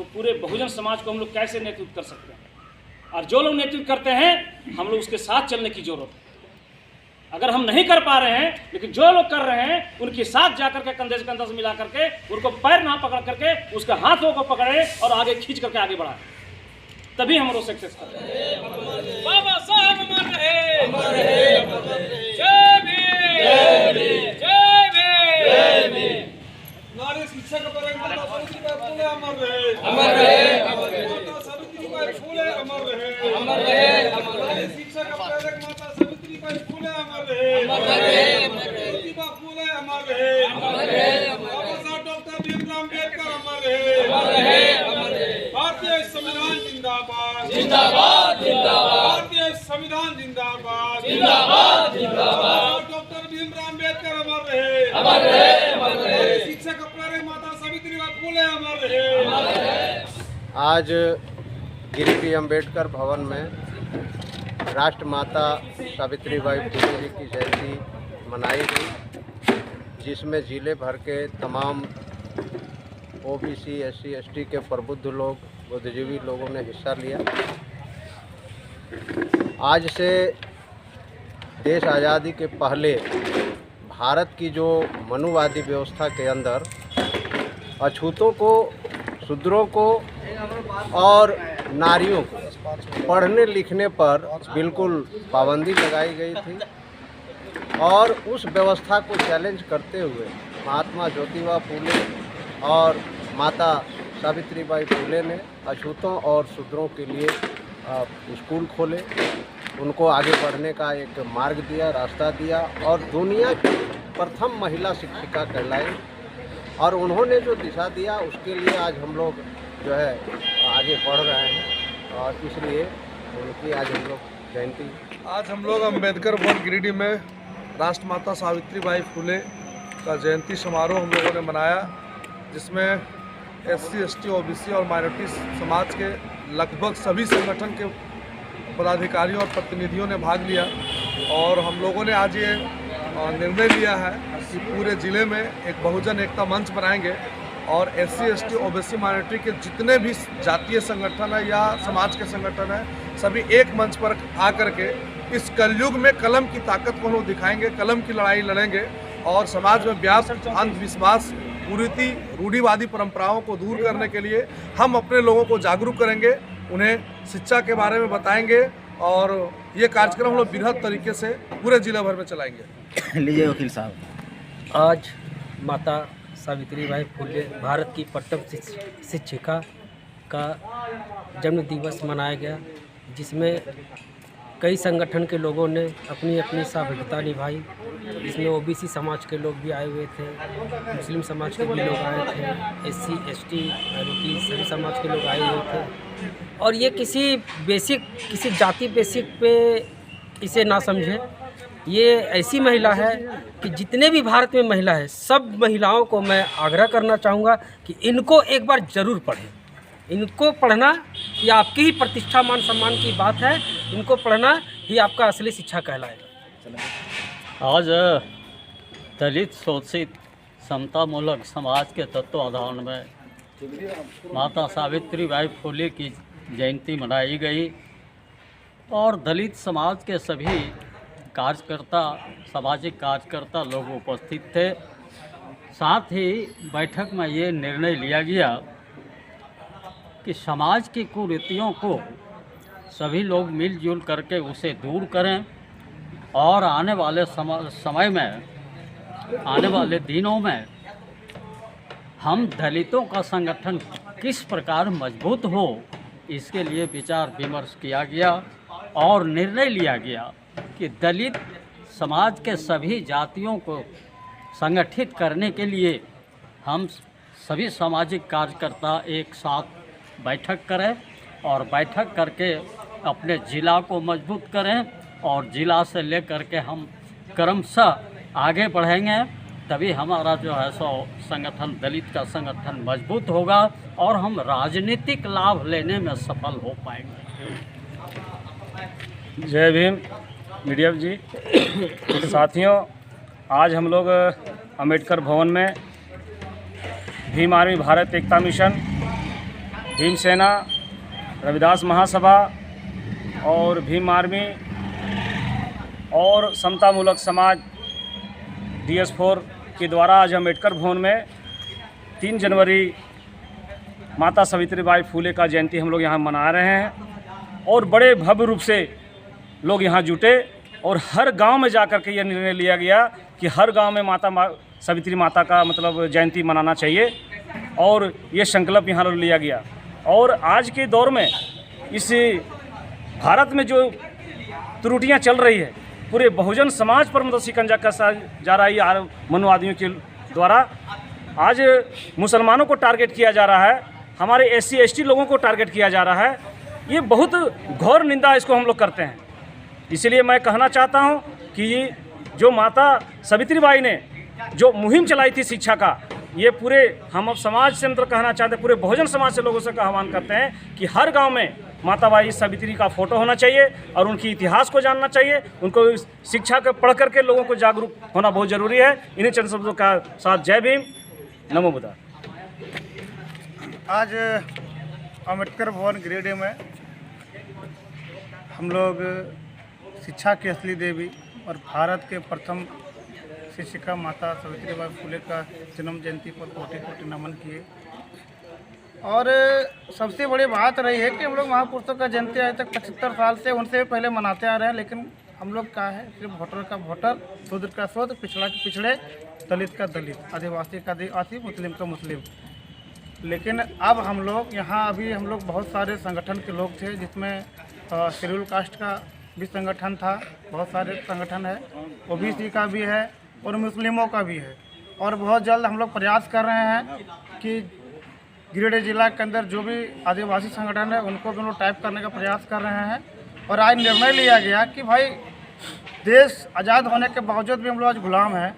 तो पूरे बहुजन समाज को हम लोग कैसे नेतृत्व कर सकते हैं? और जो लोग नेतृत्व करते हैं हम लोग उसके साथ चलने की जरूरत है। अगर हम नहीं कर पा रहे हैं, लेकिन जो लोग कर रहे हैं उनके साथ जाकर के कंधे से कंधा से मिला करके उनको पैर ना पकड़ करके उसका हाथों को पकड़े और आगे खींच करके आगे बढ़ाए, तभी हम लोग सक्सेस करें। बाबा साहब अमर रहे, अमर रहे, अमर रहे। जय भीम, जय भीम, जय भीम, जय भीम। नारी शिक्षा का परंपरा सावित्रीबाई फुले अमर रहे, अमर रहे, अमर रहे। माता सावित्रीबाई फुले अमर रहे, अमर रहे, अमर रहे। नारी शिक्षा का प्रेरक माता सावित्रीबाई फुले अमर रहे, अमर रहे, अमर रहे। ज्योतिबा फुले अमर रहे, अमर रहे, अमर रहे। बाबा साहब डॉक्टर भीमराव अम्बेडकर अमर रहे, अमर रहे, अमर रहे। भारतीय संविधान जिंदाबाद, जिंदाबाद, जिंदाबाद, भारतीय संविधान जिंदाबाद, जिंदाबाद, जिंदाबाद। डॉक्टर भीमराव अम्बेडकर अमर रहे, अमर रहे, अमर रहे। शिक्षा का प्रेरक माता सावित्रीबाई फुले अमर रहे, अमर रहे। आज गिरिडीह अम्बेडकर भवन में राष्ट्रमाता सावित्रीबाई फुले जी की जयंती मनाई गई, जिसमें जिले भर के तमाम ओबीसी, एससी, एसटी के प्रबुद्ध लोग, बुद्धिजीवी लोगों ने हिस्सा लिया। आज से देश आज़ादी के पहले भारत की जो मनुवादी व्यवस्था के अंदर अछूतों को, शूद्रों को और नारियों को पढ़ने लिखने पर बिल्कुल पाबंदी लगाई गई थी, और उस व्यवस्था को चैलेंज करते हुए महात्मा ज्योतिबा फुले और माता सावित्रीबाई फुले ने अछूतों और शूद्रों के लिए स्कूल खोले, उनको आगे बढ़ने का एक मार्ग दिया, रास्ता दिया, और दुनिया की प्रथम महिला शिक्षिका कहलाई। और उन्होंने जो दिशा दिया उसके लिए आज हम लोग जो है आगे बढ़ रहे हैं, और इसलिए उनकी आज हम लोग जयंती। आज हम लोग अम्बेडकर भवन गिरिडीह में राष्ट्रमाता सावित्रीबाई फुले का जयंती समारोह हम लोगों ने मनाया, जिसमें एससी, एसटी, ओबीसी और माइनॉरिटी समाज के लगभग सभी संगठन के पदाधिकारियों और प्रतिनिधियों ने भाग लिया। और हम लोगों ने आज ये निर्णय लिया है कि पूरे ज़िले में एक बहुजन एकता मंच बनाएंगे, और एससी, एसटी, ओबीसी, माइनॉरिटी के जितने भी जातीय संगठन है या समाज के संगठन है, सभी एक मंच पर आकर के इस कलयुग में कलम की ताकत को हम लोग दिखाएंगे, कलम की लड़ाई लड़ेंगे, और समाज में व्याप्त अंधविश्वास, कुरीति, रूढ़िवादी परंपराओं को दूर करने के लिए हम अपने लोगों को जागरूक करेंगे, उन्हें शिक्षा के बारे में बताएंगे, और ये कार्यक्रम हम लोग बृहद तरीके से पूरे जिला भर में चलाएंगे। लीजिए वकील साहब। आज माता सावित्रीबाई फुले भारत की प्रथम शिक्षिका का जन्म दिवस मनाया गया, जिसमें कई संगठन के लोगों ने अपनी अपनी सहभागिता निभाई। इसमें ओबीसी समाज के लोग भी आए हुए थे, मुस्लिम समाज के भी लोग आए थे, एससी, एसटी, माइनॉरिटी सभी समाज के लोग आए हुए थे। और ये किसी जाति बेसिक पे इसे ना समझे, ये ऐसी महिला है कि जितने भी भारत में महिला है, सब महिलाओं को मैं आग्रह करना चाहूँगा कि इनको एक बार ज़रूर पढ़ें। इनको पढ़ना ये आपकी ही प्रतिष्ठा, मान सम्मान की बात है, इनको पढ़ना ही आपका असली शिक्षा कहलाएगा। आज दलित शोषित समतामूलक समाज के तत्वावधान में माता सावित्रीबाई फुले की जयंती मनाई गई, और दलित समाज के सभी कार्यकर्ता, सामाजिक कार्यकर्ता लोग उपस्थित थे। साथ ही बैठक में ये निर्णय लिया गया कि समाज की कुरीतियों को सभी लोग मिलजुल करके उसे दूर करें, और आने वाले समय में, आने वाले दिनों में हम दलितों का संगठन किस प्रकार मजबूत हो, इसके लिए विचार विमर्श किया गया, और निर्णय लिया गया कि दलित समाज के सभी जातियों को संगठित करने के लिए हम सभी सामाजिक कार्यकर्ता एक साथ बैठक करें, और बैठक करके अपने ज़िला को मजबूत करें, और ज़िला से लेकर के हम क्रमशः आगे बढ़ेंगे, तभी हमारा जो है सो संगठन, दलित का संगठन मजबूत होगा, और हम राजनीतिक लाभ लेने में सफल हो पाएंगे। जय भीम मीडिया जी। साथियों, आज हम लोग अम्बेडकर भवन में भीम आर्मी भारत एकता मिशन भीमसेना, रविदास महासभा और भीम आर्मी और समतामूलक समाज DS4 के द्वारा आज अम्बेडकर भवन में 3 जनवरी माता सावित्रीबाई फुले का जयंती हम लोग यहाँ मना रहे हैं और बड़े भव्य रूप से लोग यहाँ जुटे और हर गांव में जाकर के ये निर्णय लिया गया कि हर गांव में सावित्री माता का मतलब जयंती मनाना चाहिए और ये संकल्प यहाँ लिया गया। और आज के दौर में इस भारत में जो त्रुटियाँ चल रही है, पूरे बहुजन समाज पर मतलब शिकंजा कसा जा रहा है मनुवादियों के द्वारा। आज मुसलमानों को टारगेट किया जा रहा है, हमारे SC ST लोगों को टारगेट किया जा रहा है। ये बहुत घोर निंदा इसको हम लोग करते हैं। इसलिए मैं कहना चाहता हूँ कि जो माता सावित्रीबाई ने जो मुहिम चलाई थी शिक्षा का, ये पूरे हम अब समाज से मतलब कहना चाहते हैं, पूरे बहुजन समाज से लोगों से आह्वान करते हैं कि हर गांव में माताबाई सावित्री का फोटो होना चाहिए और उनकी इतिहास को जानना चाहिए। उनको शिक्षा को पढ़ करके लोगों को जागरूक होना बहुत ज़रूरी है। इन्हीं चंद शब्दों का साथ जय भीम, नमो बुद्धाय। आज अम्बेडकर भवन गिरिडीह में हम लोग शिक्षा की असली देवी और भारत के प्रथम शिक्षिका माता सावित्रीबाई फुले का जन्म जयंती पर कोटि कोटि नमन किए। और सबसे बड़ी बात रही है कि हम लोग महापुरुषों का जयंती आज तक 75 साल से उनसे पहले मनाते आ रहे हैं, लेकिन हम लोग का है सिर्फ वोटर का वोटर, शूद्र का शूद्र, पिछड़ा के पिछड़े, दलित का दलित, आदिवासी का आदिवासी, मुस्लिम का मुस्लिम। लेकिन अब हम लोग यहाँ अभी हम लोग बहुत सारे संगठन के लोग थे, जिसमें शेड्यूल कास्ट का भी संगठन था, बहुत सारे संगठन है, OBC का भी है और मुस्लिमों का भी है। और बहुत जल्द हम लोग प्रयास कर रहे हैं कि गिरिडीह जिला के अंदर जो भी आदिवासी संगठन है उनको भी हम लोग टाइप करने का प्रयास कर रहे हैं। और आज निर्णय लिया गया कि भाई देश आज़ाद होने के बावजूद भी हम लोग आज गुलाम हैं,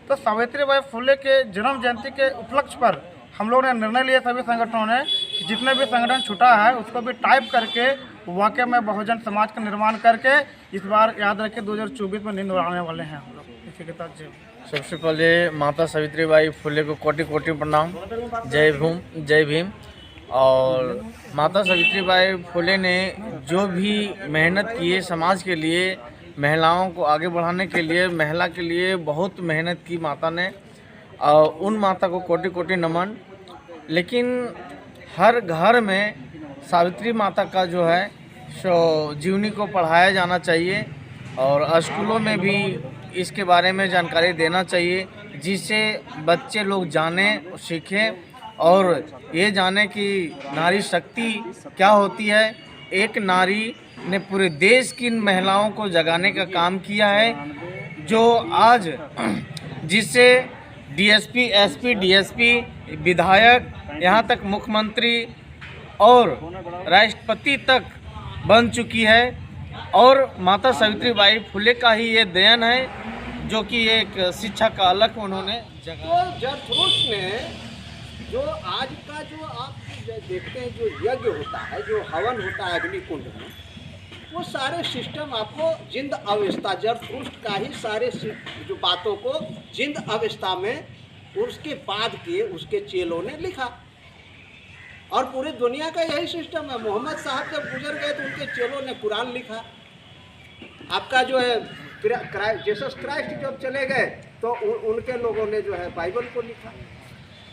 तो सावित्रीबाई फुले के जन्म जयंती के उपलक्ष्य पर हम लोगों ने निर्णय लिया सभी संगठनों ने कि जितने भी संगठन छूटा है उसको भी टाइप करके वाकई में बहुजन समाज का निर्माण करके इस बार याद रखें 2024 में नींद उड़ाने वाले हैं हम लोग। इसी के साथ सबसे पहले माता सावित्रीबाई फुले को कोटि कोटि प्रणाम, जय भीम। और माता सावित्रीबाई फुले ने जो भी मेहनत की है समाज के लिए, महिलाओं को आगे बढ़ाने के लिए, महिला के लिए बहुत मेहनत की माता ने, और उन माता को कोटि कोटि नमन। लेकिन हर घर में सावित्री माता का जो है सो जीवनी को पढ़ाया जाना चाहिए और स्कूलों में भी इसके बारे में जानकारी देना चाहिए, जिससे बच्चे लोग जानें, सीखें और ये जानें कि नारी शक्ति क्या होती है। एक नारी ने पूरे देश की महिलाओं को जगाने का काम किया है, जो आज जिससे DSP, SP, DSP, विधायक, यहाँ तक मुख्यमंत्री और राष्ट्रपति तक बन चुकी है। और माता सावित्रीबाई फुले का ही ये देन है, जो कि एक शिक्षा का अलग उन्होंने तो जरथुरुष ने जो आज का जो आप देखते हैं जो यज्ञ होता है, जो हवन होता है अग्निकुंड में, वो सारे सिस्टम आपको जिंद अवस्था जरथुरुष का ही सारे जो बातों को जिंद अवस्था में उसके बाद के उसके चेलों ने लिखा। और पूरी दुनिया का यही सिस्टम है। मोहम्मद साहब जब गुजर गए तो उनके चेलों ने कुरान लिखा। आपका जो है जीसस क्राइस्ट जब चले गए तो उनके लोगों ने जो है बाइबल को लिखा।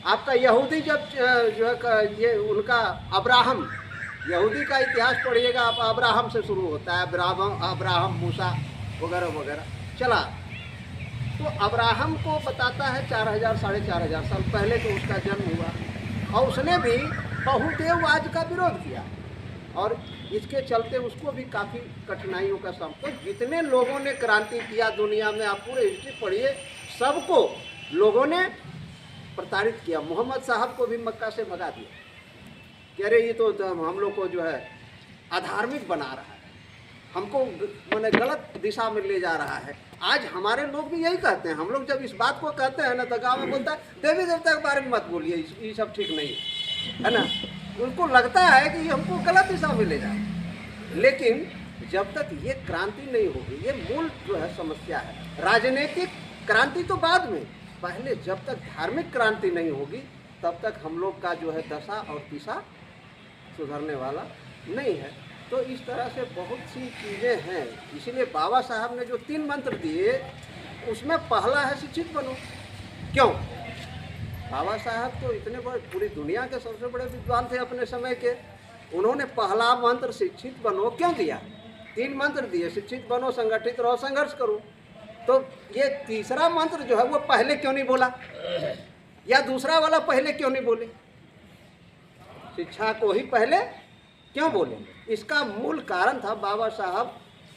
आपका यहूदी जब जो है ये उनका अब्राहम, यहूदी का इतिहास पढ़िएगा आप, अब्राहम से शुरू होता है, अब्राहम मूसा वगैरह वगैरह चला। तो अब्राहम को बताता है 4000 साढ़े 4000 साल पहले तो उसका जन्म हुआ और उसने भी बहुदेववाद का विरोध किया और इसके चलते उसको भी काफ़ी कठिनाइयों का सामना। तो जितने लोगों ने क्रांति किया दुनिया में, आप पूरे हिस्ट्री पढ़िए, सबको लोगों ने प्रताड़ित किया। मोहम्मद साहब को भी मक्का से भगा दिया कि अरे ये तो हम लोग को जो है अधार्मिक बना रहा है, हमको मैंने गलत दिशा में ले जा रहा है। आज हमारे लोग भी यही कहते हैं। हम लोग जब इस बात को कहते हैं ना तो गाँव में बोलता है देवी देवता के बारे में मत बोलिए, ये सब ठीक नहीं है ना। उनको लगता है कि हमको गलत दिशा में ले जाए। लेकिन जब तक ये क्रांति नहीं होगी, ये मूल जो है समस्या है। राजनीतिक क्रांति तो बाद में, पहले जब तक धार्मिक क्रांति नहीं होगी तब तक हम लोग का जो है दशा और दिशा सुधरने वाला नहीं है। तो इस तरह से बहुत सी चीज़ें हैं। इसीलिए बाबा साहब ने जो 3 मंत्र दिए उसमें पहला है शिक्षित बनो। क्यों? बाबा साहब तो इतने बड़े, पूरी दुनिया के सबसे बड़े विद्वान थे अपने समय के। उन्होंने पहला मंत्र शिक्षित बनो क्यों दिया? 3 मंत्र दिए, शिक्षित बनो, संगठित रहो, संघर्ष करो। तो ये तीसरा मंत्र जो है वो पहले क्यों नहीं बोला, या दूसरा वाला पहले क्यों नहीं बोले? शिक्षा को ही पहले क्यों बोले? इसका मूल कारण था बाबा साहब,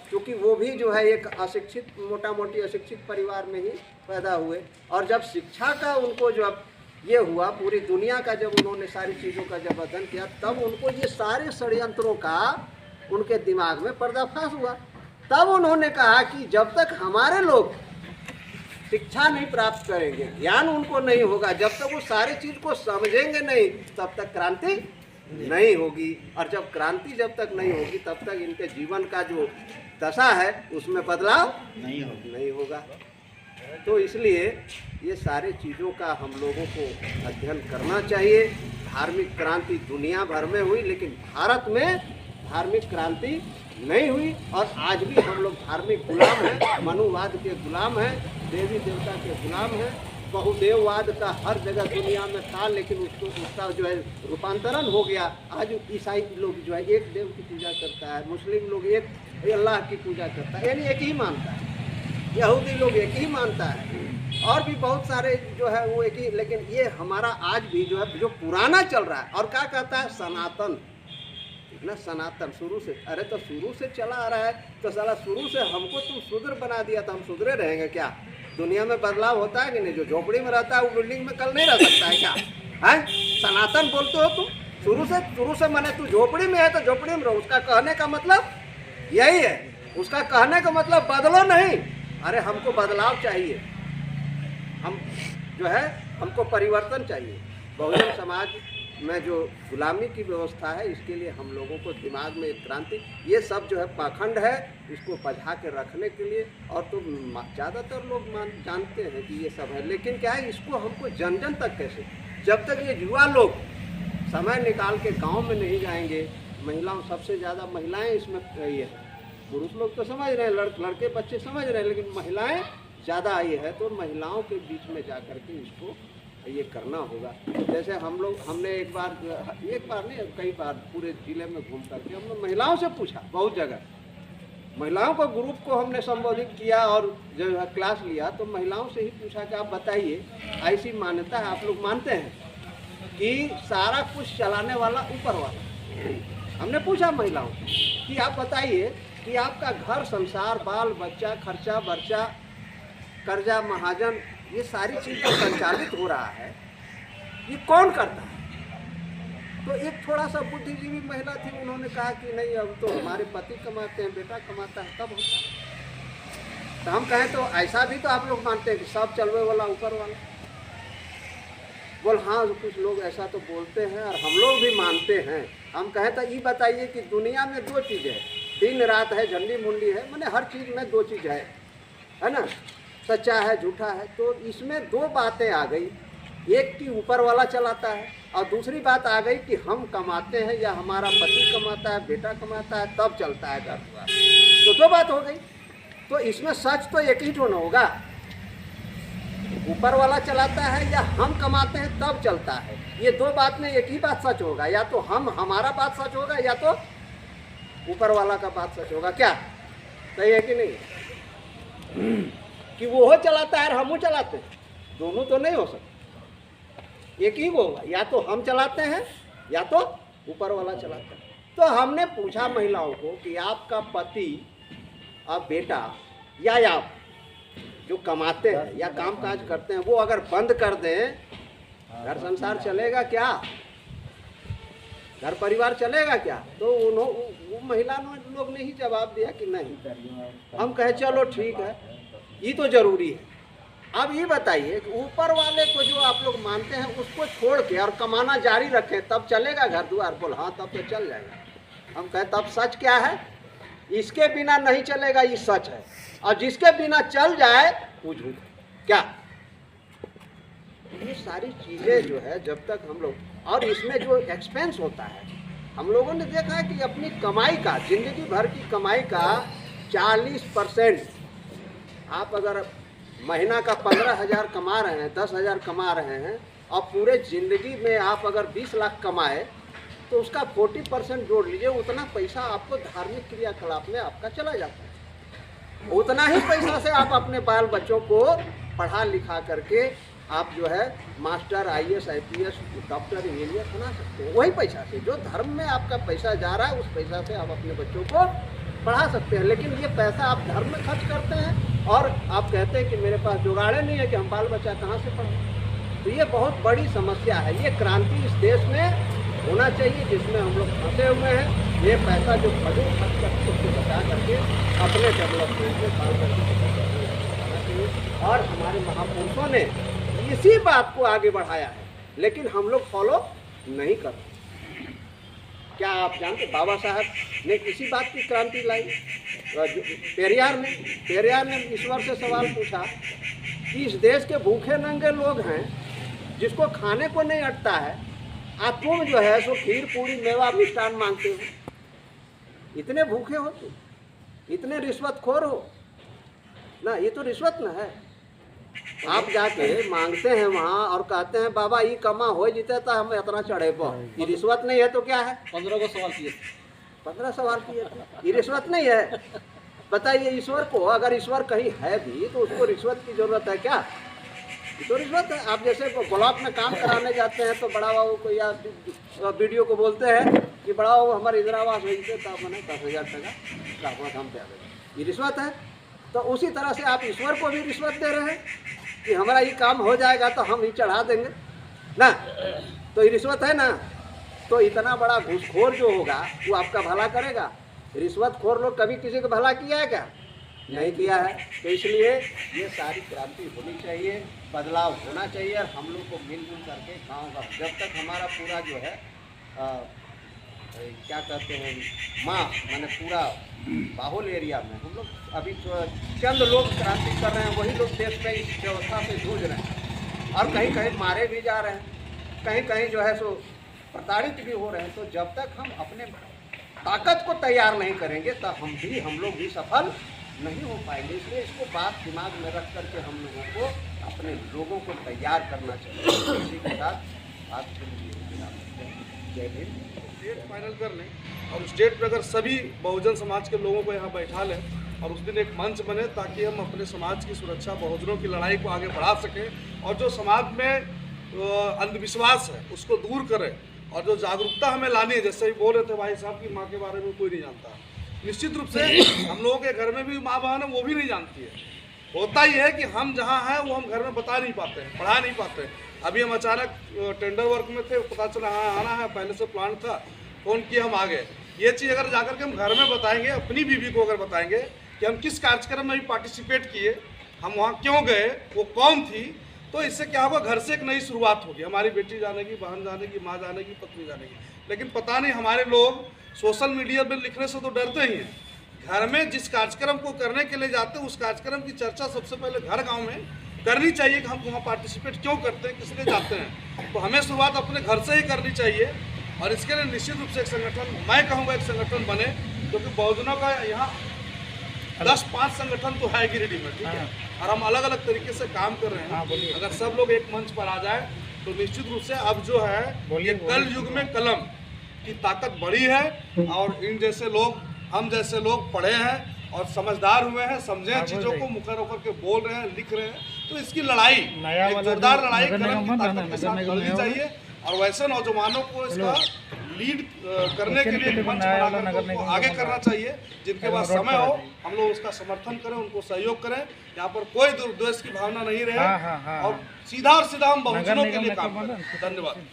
क्योंकि वो भी जो है एक अशिक्षित, मोटा मोटी अशिक्षित परिवार में ही पैदा हुए, और जब शिक्षा का उनको जब ये हुआ, पूरी दुनिया का जब उन्होंने सारी चीज़ों का जब अध्ययन किया, तब उनको ये सारे षड्यंत्रों का उनके दिमाग में पर्दाफाश हुआ। तब उन्होंने कहा कि जब तक हमारे लोग शिक्षा नहीं प्राप्त करेंगे, ज्ञान उनको नहीं होगा, जब तक वो सारी चीज़ को समझेंगे नहीं, तब तक क्रांति नहीं होगी। और जब क्रांति जब तक नहीं होगी, तब तक इनके जीवन का जो दशा है उसमें बदलाव नहीं होगा। तो इसलिए ये सारे चीज़ों का हम लोगों को अध्ययन करना चाहिए। धार्मिक क्रांति दुनिया भर में हुई, लेकिन भारत में धार्मिक क्रांति नहीं हुई, और आज भी हम लोग धार्मिक गुलाम हैं, मनुवाद के गुलाम हैं, देवी देवता के गुलाम हैं। बहुदेववाद का हर जगह दुनिया में था, लेकिन उसका जो है रूपांतरण हो गया। आज ईसाई लोग जो है एक देव की पूजा करता है, मुस्लिम लोग एक अल्लाह की पूजा करता है, यानी एक ही मानता है, यहूदी लोग एक ही मानता है, और भी बहुत सारे जो है वो एक ही। लेकिन ये हमारा आज भी जो है जो पुराना चल रहा है, और क्या कहता है सनातन, ना सनातन शुरू से, अरे तो शुरू से चला आ रहा है, तो साला शुरू से हमको तुम शूद्र बना दिया, तो हम सुधरे रहेंगे क्या? दुनिया में बदलाव होता है कि नहीं? जो झोपड़ी में रहता है वो बिल्डिंग में कल नहीं रह सकता है क्या? है सनातन बोलते हो तुम, शुरू से माने तू झोपड़ी में है तो झोपड़ी में रहो। उसका कहने का मतलब यही है, उसका कहने का मतलब बदलो नहीं। अरे हमको बदलाव चाहिए, हम जो है हमको परिवर्तन चाहिए। बहुजन समाज में जो गुलामी की व्यवस्था है, इसके लिए हम लोगों को दिमाग में एक क्रांति, ये सब जो है पाखंड है, इसको बजा के रखने के लिए। और तो ज़्यादातर लोग जानते हैं कि ये सब है, लेकिन क्या है, इसको हमको जन जन तक कैसे, जब तक ये युवा लोग समय निकाल के गांव में नहीं जाएंगे, महिलाओं सबसे ज़्यादा महिलाएं इसमें ये है, पुरुष लोग तो समझ रहे हैं, लड़के बच्चे समझ रहे हैं, लेकिन महिलाएं ज़्यादा ये है। तो महिलाओं के बीच में जा कर के इसको ये करना होगा। जैसे हमने एक बार नहीं कई बार पूरे ज़िले में घूम करके हमने महिलाओं से पूछा, बहुत जगह महिलाओं को ग्रुप को हमने संबोधित किया और जो है क्लास लिया, तो महिलाओं से ही पूछा कि आप बताइए, ऐसी मान्यता है, आप लोग मानते हैं कि सारा कुछ चलाने वाला ऊपर वाला? हमने पूछा महिलाओं कि आप बताइए कि आपका घर संसार, बाल बच्चा, खर्चा बर्चा, कर्जा महाजन, ये सारी चीज़ें संचालित हो रहा है, ये कौन करता है? तो एक थोड़ा सा बुद्धिजीवी महिला थी, उन्होंने कहा कि नहीं, अब तो हमारे पति कमाते हैं, बेटा कमाता है, तब होता है। तो हम कहें तो ऐसा भी तो आप लोग मानते हैं कि सब चलवे वाला ऊपर वाला? बोल हाँ, कुछ लोग ऐसा तो बोलते हैं और हम लोग भी मानते हैं। हम कहें तो ये बताइए कि दुनिया में 2 चीज़ें हैं, दिन रात है, झंडी मुंडी है, मैंने हर चीज़ में 2 चीज़ है ना, सच्चा है, झूठा है। तो इसमें 2 बातें आ गई, एक कि ऊपर वाला चलाता है, और दूसरी बात आ गई कि हम कमाते हैं या हमारा पति कमाता है, बेटा कमाता है, तब चलता है घर द्वार। तो 2 बात हो गई। तो इसमें सच तो एक ही होना होगा, ऊपर वाला चलाता है या हम कमाते हैं तब चलता है। ये 2 बात में एक ही बात सच होगा, या तो हमारा बात सच होगा या तो ऊपर वाला का बात सच होगा। क्या सही है कि नहीं? कि वो चलाता है और हम चलाते हैं, दोनों तो नहीं हो सकते, एक ही वो होगा, या तो हम चलाते हैं या तो ऊपर वाला चलाता है। तो हमने पूछा महिलाओं को कि आपका पति, आप बेटा या आप जो कमाते हैं या काम काज करते हैं, वो अगर बंद कर दें, घर संसार चलेगा क्या? घर परिवार चलेगा क्या? तो वो महिला लोग ने ही जवाब दिया कि नहीं। हम कहे चलो ठीक है, ये तो जरूरी है। अब ये बताइए कि ऊपर वाले को जो आप लोग मानते हैं उसको छोड़ के और कमाना जारी रखें, तब चलेगा घर द्वार? बोल हाँ, तब तो चल जाएगा। हम कहें तब सच क्या है? इसके बिना नहीं चलेगा, ये सच है, और जिसके बिना चल जाए वो झूठ। क्या ये सारी चीज़ें जो है जब तक हम लोग, और इसमें जो एक्सपेंस होता है, हम लोगों ने देखा है कि अपनी कमाई का, जिंदगी भर की कमाई का 40% आप अगर महीना का 15,000 कमा रहे हैं, 10,000 कमा रहे हैं और पूरे ज़िंदगी में आप अगर 20 लाख कमाए तो उसका 40% जोड़ लीजिए, उतना पैसा आपको धार्मिक क्रियाकलाप में आपका चला जाता है। उतना ही पैसा से आप अपने बाल बच्चों को पढ़ा लिखा करके आप जो है master, IAS, IPS, doctor, engineer बना सकते हैं। वही पैसा से, जो धर्म में आपका पैसा जा रहा है उस पैसा से आप अपने बच्चों को पढ़ा सकते हैं। लेकिन ये पैसा आप धर्म में खर्च करते हैं और आप कहते हैं कि मेरे पास जुगाड़े नहीं है कि हम बाल बच्चा कहाँ से पढ़ें। तो ये बहुत बड़ी समस्या है। ये क्रांति इस देश में होना चाहिए जिसमें हम लोग फंसे हुए हैं। ये पैसा जो फजूल खर्च करके उसको बचा करके अपने डेवलपमेंट में बाल बच्चों को पढ़ाना चाहिए। और हमारे महापुरुषों ने इसी बात को आगे बढ़ाया है, लेकिन हम लोग फॉलो नहीं कर रहे। क्या आप जानते, बाबा साहब ने इसी बात की क्रांति लाई। पेरियार ने ईश्वर से सवाल पूछा कि इस देश के भूखे नंगे लोग हैं जिसको खाने को नहीं अटता है, आप तुम जो है सो खीर पूरी मेवा मिष्ठान मांगते हो। इतने भूखे हो तुम, इतने रिश्वतखोर हो ना, ये तो रिश्वत ना है। आप जाके मांगते हैं वहाँ और कहते हैं बाबा ये कमा हो जीते तो हम इतना चढ़े पो, ये रिश्वत नहीं है तो क्या है? 15 सवाल किए, 15 सवाल किए थे। ये रिश्वत नहीं है? बताइए, ईश्वर को, अगर ईश्वर कहीं है भी तो उसको रिश्वत की जरूरत है क्या? ये तो रिश्वत है। आप जैसे ब्लॉक में काम कराने जाते हैं तो बड़ा बाबू को या वीडियो को बोलते हैं कि बड़ा बाबू हमारे इंदिरा आवास हुई थे तो मैंने 10,000 टका हम पे आ गए, ये रिश्वत है। तो उसी तरह से आप ईश्वर को भी रिश्वत दे रहे हैं कि हमारा ये काम हो जाएगा तो हम ही चढ़ा देंगे ना, तो ये रिश्वत है ना। तो इतना बड़ा घूसखोर जो होगा वो आपका भला करेगा? रिश्वतखोर लोग कभी किसी का भला किया है क्या? नहीं किया है। तो इसलिए ये सारी क्रांति होनी चाहिए, बदलाव होना चाहिए और हम लोग को मिलजुल करके गाँव जब तक हमारा पूरा जो है क्या कहते हैं माने पूरा बाहुल एरिया में हम लोग अभी चंद लोग क्रांति कर रहे हैं, वही लोग देश में इस व्यवस्था से जूझ रहे हैं और कहीं कहीं मारे भी जा रहे हैं, कहीं कहीं जो है सो प्रताड़ित भी हो रहे हैं। तो जब तक हम अपने ताकत को तैयार नहीं करेंगे तब हम लोग भी सफल नहीं हो पाएंगे। इसलिए इसको बात दिमाग में रख करके हम लोगों को अपने लोगों को तैयार करना चाहिए। इसी के साथ आज के लिए जय हिंद। स्टेट फाइनल कर लें और स्टेट पे अगर सभी बहुजन समाज के लोगों को यहाँ बैठा लें और उस दिन एक मंच बने ताकि हम अपने समाज की सुरक्षा, बहुजनों की लड़ाई को आगे बढ़ा सकें और जो समाज में अंधविश्वास है उसको दूर करें और जो जागरूकता हमें लानी है। जैसे ही बोल रहे थे भाई साहब की माँ के बारे में कोई नहीं जानता, निश्चित रूप से हम लोगों के घर में भी माँ बहन है वो भी नहीं जानती है। होता ही है कि हम जहाँ हैं वो हम घर में बता नहीं पाते हैं, पढ़ा नहीं पाते हैं। अभी हम अचानक टेंडर वर्क में थे, पता चला हाँ आना है, पहले से प्लान था, फ़ोन किया हम आ गए। ये चीज़ अगर जाकर के हम घर में बताएंगे, अपनी बीवी को अगर बताएंगे कि हम किस कार्यक्रम में भी पार्टिसिपेट किए, हम वहाँ क्यों गए, वो कौन थी, तो इससे क्या होगा, घर से एक नई शुरुआत होगी। हमारी बेटी जानेगी, बहन जानेगी, माँ जानेगी, पत्नी जानेगी। लेकिन पता नहीं हमारे लोग सोशल मीडिया में लिखने से तो डरते ही हैं। घर में जिस कार्यक्रम को करने के लिए जाते हैं उस कार्यक्रम की चर्चा सबसे पहले घर गांव में करनी चाहिए कि हम वहाँ पार्टिसिपेट क्यों करते हैं, किस लिए जाते हैं। तो हमें शुरुआत अपने घर से ही करनी चाहिए और इसके लिए निश्चित रूप से एक संगठन, मैं कहूँगा एक संगठन बने, क्योंकि बहुजनों का यहाँ 10-5 संगठन तो है गिरिडीह में, ठीक है, और हम अलग अलग तरीके से काम कर रहे हैं। अगर सब लोग एक मंच पर आ जाए तो निश्चित रूप से अब जो है ये कल युग में कलम की ताकत बढ़ी है और इन जैसे लोग, हम जैसे लोग पढ़े हैं और समझदार हुए हैं, समझे हैं चीज़ों को, मुखर होकर के बोल रहे हैं, लिख रहे हैं। तो इसकी लड़ाई एक जोरदार लड़ाई कलम की ताकत के साथ लड़नी चाहिए और वैसे नौजवानों को इसका लीड करने के लिए मंच बनाकर उनको आगे करना चाहिए। जिनके पास समय हो हम लोग उसका समर्थन करें, उनको सहयोग करें। यहाँ पर कोई दुर्द्वेष की भावना नहीं रहे और सीधा हम बहुजनों के लिए काम करें। धन्यवाद।